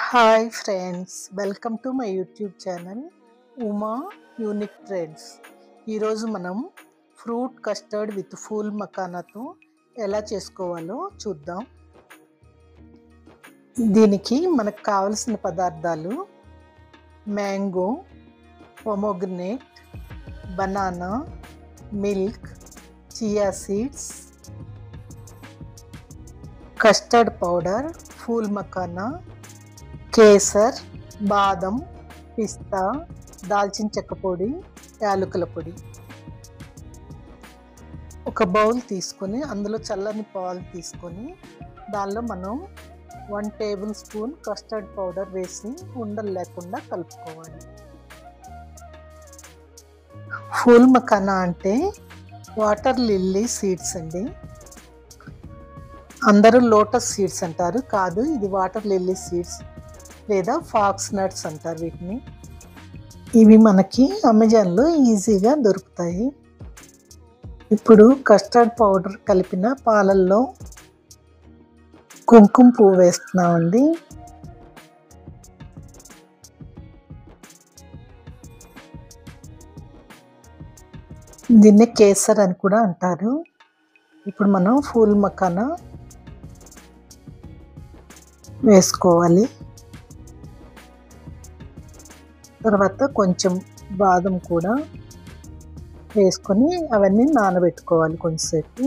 Hi friends, welcome to my YouTube channel Uma unique trends. ఈరోజు మనం fruit custard with phool మకానాతో ఎలా చేసుకోవాలో చూద్దాం. దీనికి మనకు కావలసిన పదార్థాలు mango, pomegranate, banana, milk, chia seeds, custard powder, phool makhana, కేసర్, బాదం, పిస్తా, దాల్చిన చెక్క పొడి, యాలకుల పొడి. ఒక బౌల్ తీసుకొని అందులో చల్లని పాలు తీసుకొని దానిలో మనం 1 టేబుల్ స్పూన్ కస్టర్డ్ పౌడర్ వేసి ఉండలు లేకుండా కలుపుకోవాలి. ఫూల్ మకానా అంటే వాటర్ లిల్లీ సీడ్స్ అండి. అందరూ లోటస్ సీడ్స్ అంటారు, కాదు, ఇది వాటర్ లిల్లీ సీడ్స్ లేదా ఫాక్స్ నట్స్ అంటారు వీటిని. ఇవి మనకి అమెజాన్లో ఈజీగా దొరుకుతాయి. ఇప్పుడు కస్టర్డ్ పౌడర్ కలిపిన పాలల్లో కుంకుమ పువ్వు వేస్తున్నామండి. దీన్ని కేసర్ అని కూడా అంటారు. ఇప్పుడు మనం ఫూల్ మకానా వేసుకోవాలి. తర్వాత కొంచెం బాదం కూడా వేసుకొని అవన్నీ నానబెట్టుకోవాలి కొంచెంసేపు.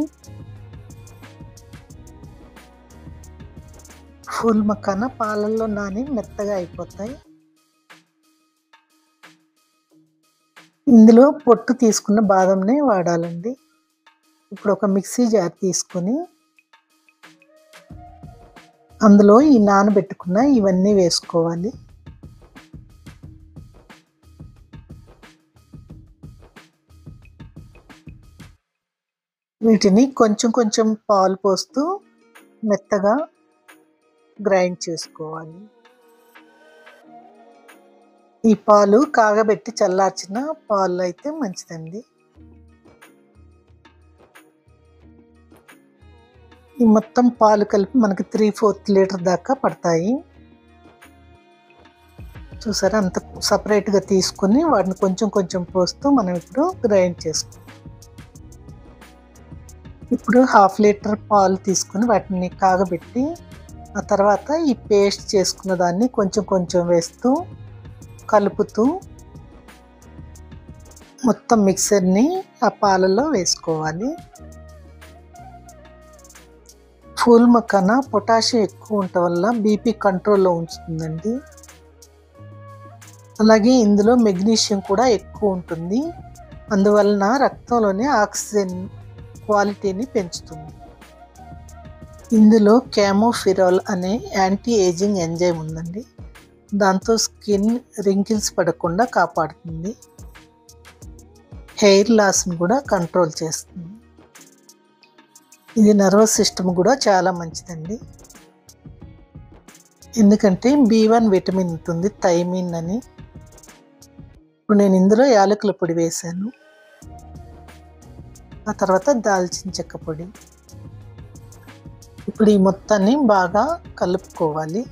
ఫూల్ మకానా పాలల్లో నాని మెత్తగా అయిపోతాయి. ఇందులో పొట్టు తీసుకున్న బాదంనే వాడాలండి. ఇప్పుడు ఒక మిక్సీ జార్ తీసుకొని అందులో ఈ నానబెట్టుకున్న ఇవన్నీ వేసుకోవాలి. వీటిని కొంచెం కొంచెం పాలు పోస్తూ మెత్తగా గ్రైండ్ చేసుకోవాలి. ఈ పాలు కాగబెట్టి చల్లార్చిన పాలు అయితే మంచిదండి. ఈ మొత్తం పాలు కలిపి మనకి 3/4 లీటర్ దాకా పడతాయి. చూసారా, అంత సపరేట్గా తీసుకుని వాటిని కొంచెం కొంచెం పోస్తూ మనం ఇప్పుడు గ్రైండ్ చేసుకోవాలి. ఇప్పుడు 1/2 లీటర్ పాలు తీసుకుని వాటిని కాగబెట్టి ఆ తర్వాత ఈ పేస్ట్ చేసుకున్న దాన్ని కొంచెం కొంచెం వేస్తూ కలుపుతూ మొత్తం మిక్సర్ని ఆ పాలలో వేసుకోవాలి. ఫూల్ మకానా పొటాషియం ఎక్కువ ఉండటం వల్ల బీపీ కంట్రోల్లో ఉంచుతుందండి. అలాగే ఇందులో మెగ్నీషియం కూడా ఎక్కువ ఉంటుంది, అందువలన రక్తంలోని ఆక్సిజన్ క్వాలిటీని పెంచుతుంది. ఇందులో క్యామోఫిరాల్ అనే యాంటీ ఏజింగ్ ఎంజైమ్ ఉందండి. దాంతో స్కిన్ రింకిల్స్ పడకుండా కాపాడుతుంది. హెయిర్ లాస్ని కూడా కంట్రోల్ చేస్తుంది. ఇది నర్వస్ సిస్టమ్ కూడా చాలా మంచిదండి, ఎందుకంటే B1 విటమిన్ ఉంటుంది, థైమిన్ అని. ఇప్పుడు నేను ఇందులో యాలకుల పొడి వేశాను. ఆ తర్వాత దాల్చిన చెక్క పొడి. ఇప్పుడు ఈ మొత్తాన్ని బాగా కలుపుకోవాలి.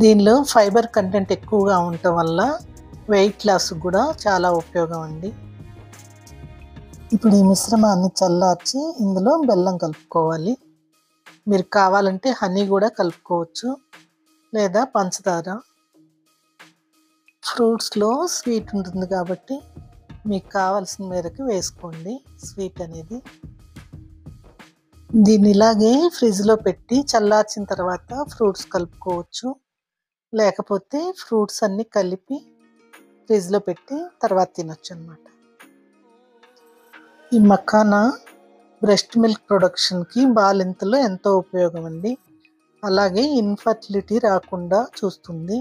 దీనిలో ఫైబర్ కంటెంట్ ఎక్కువగా ఉండటం వల్ల వెయిట్ లాస్ కూడా చాలా ఉపయోగం అండి. ఇప్పుడు ఈ మిశ్రమాన్ని చల్లార్చి ఇందులో బెల్లం కలుపుకోవాలి. మీరు కావాలంటే హనీ కూడా కలుపుకోవచ్చు, లేదా పంచదార. ఫ్రూట్స్లో స్వీట్ ఉంటుంది కాబట్టి మీకు కావాల్సిన మేరకు వేసుకోండి స్వీట్ అనేది. దీన్ని ఇలాగే ఫ్రిడ్జ్లో పెట్టి చల్లార్చిన తర్వాత ఫ్రూట్స్ కలుపుకోవచ్చు, లేకపోతే ఫ్రూట్స్ అన్నీ కలిపి ఫ్రిడ్జ్లో పెట్టి తర్వాత తినొచ్చు అన్నమాట. ఈ మకానా బ్రెస్ట్ మిల్క్ ప్రొడక్షన్కి బాలింతలో ఎంతో ఉపయోగం అండి. అలాగే ఇన్ఫర్టిలిటీ రాకుండా చూస్తుంది.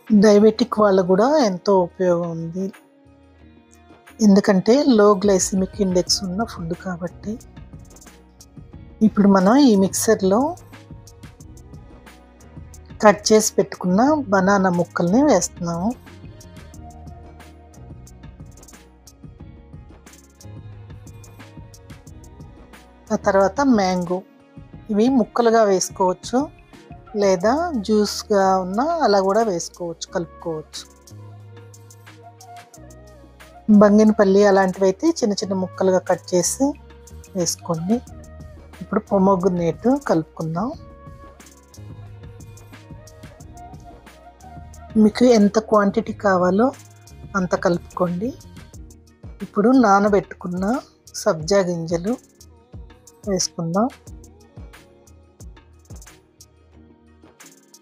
డయాబెటిక్ వాళ్ళు కూడా ఎంతో ఉపయోగం ఉంది, ఎందుకంటే లో గ్లైసిమిక్ ఇండెక్స్ ఉన్న ఫుడ్ కాబట్టి. ఇప్పుడు మనం ఈ మిక్సర్లో కట్ చేసి పెట్టుకున్న బనానా ముక్కల్ని వేస్తున్నాము. ఆ తర్వాత మ్యాంగో, ఇవి ముక్కలుగా వేసుకోవచ్చు లేదా జ్యూస్గా ఉన్నా అలా కూడా వేసుకోవచ్చు, కలుపుకోవచ్చు. బంగినపల్లి అలాంటివి అయితే చిన్న చిన్న ముక్కలుగా కట్ చేసి వేసుకోండి. ఇప్పుడు పొమోగ్రనేట్ కలుపుకుందాం. మీకు ఎంత క్వాంటిటీ కావాలో అంత కలుపుకోండి. ఇప్పుడు నానబెట్టుకున్న సబ్జా గింజలు వేసుకుందాం.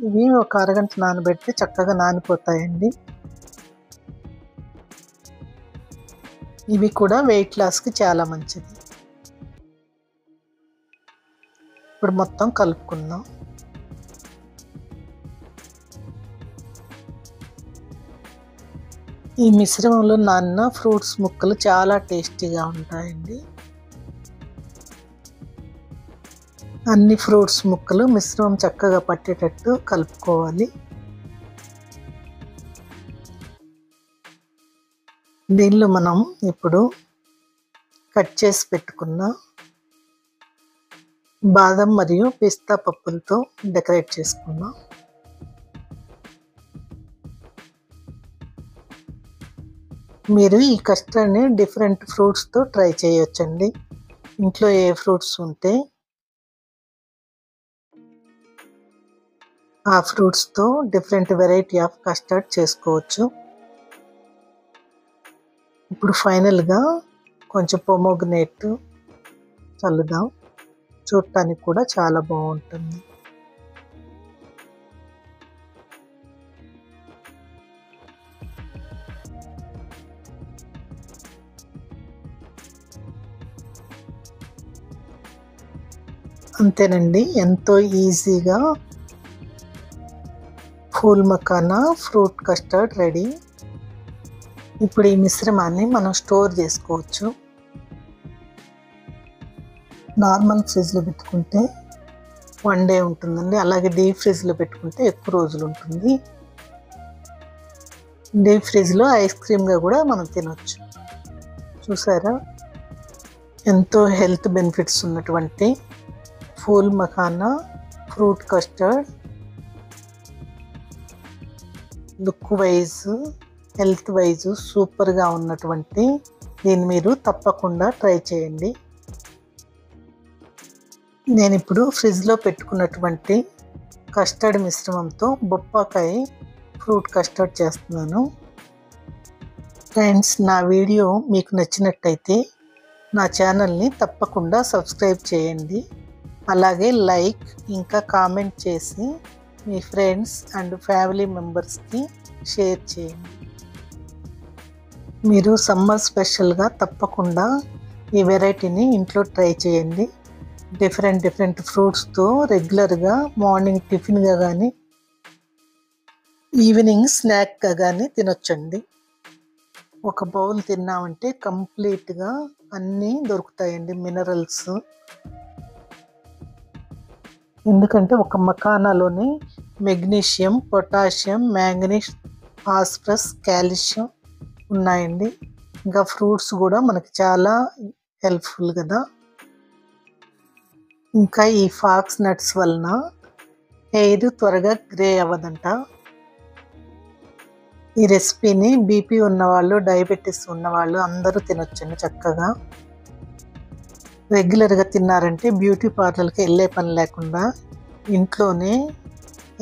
ఇవి ఒక అరగంట నానబెడితే చక్కగా నానిపోతాయండి. ఇవి కూడా వెయిట్ లాస్కి చాలా మంచిది. ఇప్పుడు మొత్తం కలుపుకుందాం. ఈ మిశ్రమంలో నానిన ఫ్రూట్స్ ముక్కలు చాలా టేస్టీగా ఉంటాయండి. అన్ని ఫ్రూట్స్ ముక్కలు మిశ్రమం చక్కగా పట్టేటట్టు కలుపుకోవాలి. దీనిలో మనం ఇప్పుడు కట్ చేసి పెట్టుకున్న బాదం మరియు పిస్తా పప్పులతో డెకరేట్ చేసుకుందాం. మీరు ఈ కస్టర్డ్ని డిఫరెంట్ ఫ్రూట్స్తో ట్రై చేయొచ్చండి. ఇంట్లో ఏ ఫ్రూట్స్ ఉంటే ఆ ఫ్రూట్స్తో డిఫరెంట్ వెరైటీ ఆఫ్ కస్టర్డ్ చేసుకోవచ్చు. ఇప్పుడు ఫైనల్గా కొంచెం పొమోగ్రనేట్ చల్లుదాం. చూడటానికి కూడా చాలా బాగుంటుంది. అంతేనండి, ఎంతో ఈజీగా phool makhana fruit custard ready. ఇప్పుడు ఈ మిశ్రమాన్ని మనం స్టోర్ చేసుకోవచ్చు. నార్మల్ ఫ్రిడ్జ్లో పెట్టుకుంటే 1 డే ఉంటుందండి. అలాగే డీప్ ఫ్రిడ్జ్లో పెట్టుకుంటే ఎక్కువ రోజులు ఉంటుంది. డీప్ ఫ్రిడ్జ్లో ఐస్ క్రీమ్గా కూడా మనం తినొచ్చు. చూసారా, ఎంతో హెల్త్ బెనిఫిట్స్ ఉన్నటువంటి phool makhana fruit custard. Look wise, health wise సూపర్గా ఉన్నటువంటి దీన్ని మీరు తప్పకుండా ట్రై చేయండి. నేను ఇప్పుడు ఫ్రిడ్జ్లో పెట్టుకున్నటువంటి కస్టర్డ్ మిశ్రమంతో బొప్పాకాయ ఫ్రూట్ కస్టర్డ్ చేస్తున్నాను. ఫ్రెండ్స్, నా వీడియో మీకు నచ్చినట్టయితే నా ఛానల్ని తప్పకుండా సబ్స్క్రైబ్ చేయండి. అలాగే లైక్ ఇంకా కామెంట్ చేసి మీ ఫ్రెండ్స్ అండ్ ఫ్యామిలీ మెంబర్స్కి షేర్ చేయండి. మీరు సమ్మర్ స్పెషల్గా తప్పకుండా ఈ వెరైటీని ఇంట్లో ట్రై చేయండి. డిఫరెంట్ ఫ్రూట్స్తో రెగ్యులర్గా మార్నింగ్ టిఫిన్గా కానీ ఈవినింగ్ స్నాక్గా కానీ తినొచ్చండి. ఒక బౌల్ తిన్నామంటే కంప్లీట్గా అన్నీ దొరుకుతాయండి మినరల్స్. ఎందుకంటే ఒక మఖానాలోనే magnesium, potassium, manganese, phosphorus, calcium ఉన్నాయండి. ఇంకా ఫ్రూట్స్ కూడా మనకి చాలా హెల్ప్ఫుల్ కదా. ఇంకా ఈ ఫాక్స్ నట్స్ వలన హెయిర్ త్వరగా గ్రే అవ్వదంట. ఈ రెసిపీని బీపీ ఉన్నవాళ్ళు, డయాబెటీస్ ఉన్నవాళ్ళు అందరూ తినొచ్చండి చక్కగా. రెగ్యులర్గా తిన్నారంటే బ్యూటీ పార్లర్కి వెళ్ళే పని లేకుండా ఇంట్లోనే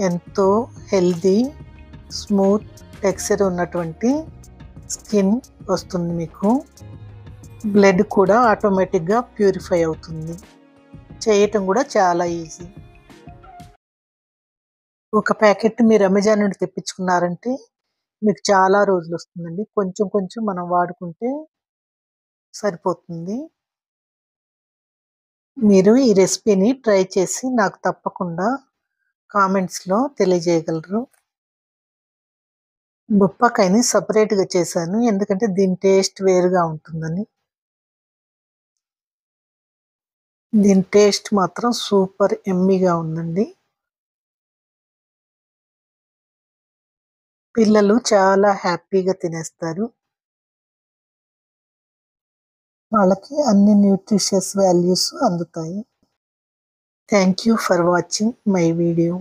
ఎంతో హెల్దీ, స్మూత్ టెక్స్చర్ ఉన్నటువంటి స్కిన్ వస్తుంది మీకు. బ్లడ్ కూడా ఆటోమేటిక్గా ప్యూరిఫై అవుతుంది. చేయటం కూడా చాలా ఈజీ. ఒక ప్యాకెట్ మీరు అమెజాన్ నుండి తెప్పించుకున్నారంటే మీకు చాలా రోజులు వస్తుందండి. కొంచెం కొంచెం మనం వాడుకుంటే సరిపోతుంది. మీరు ఈ రెసిపీని ట్రై చేసి నాకు తప్పకుండా కామెంట్స్లో తెలియజేయగలరు. బొప్పాకాయని సపరేట్గా చేశాను ఎందుకంటే దీని టేస్ట్ వేరుగా ఉంటుందని. దీని టేస్ట్ మాత్రం సూపర్ ఎమ్మీగా ఉందండి. పిల్లలు చాలా హ్యాపీగా తినేస్తారు. వాళ్ళకి అన్ని న్యూట్రిషియస్ వాల్యూస్ అందుతాయి. Thank you for watching my video.